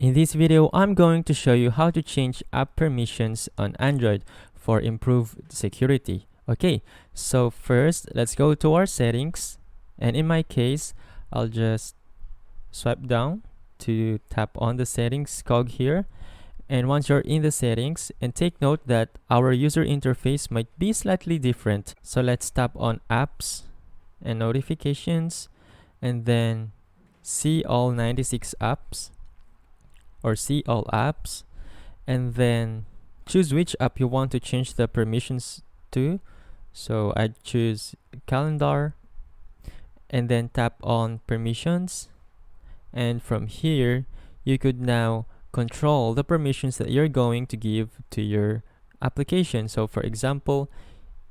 In this video, I'm going to show you how to change app permissions on Android for improved security. Okay, so first, let's go to our settings. And in my case, I'll just swipe down to tap on the settings cog here. And once you're in the settings, and take note that our user interface might be slightly different. So let's tap on apps and notifications, and then see all 96 apps, or see all apps, and then choose which app you want to change the permissions to. So I choose calendar, and then tap on permissions, and from here you could now control the permissions that you're going to give to your application. So for example,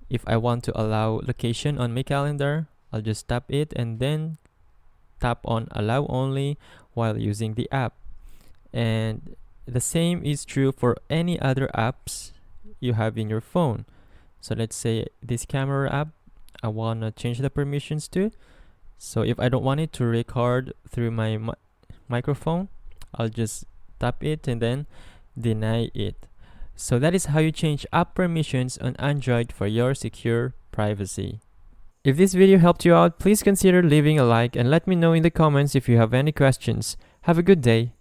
if I want to allow location on my calendar, I'll just tap it and then tap on allow only while using the app. And the same is true for any other apps you have in your phone. So let's say this camera app, I want to change the permissions to. So if I don't want it to record through my microphone, I'll just tap it and then deny it. So that is how you change app permissions on Android for your secure privacy. If this video helped you out, please consider leaving a like and let me know in the comments if you have any questions. Have a good day.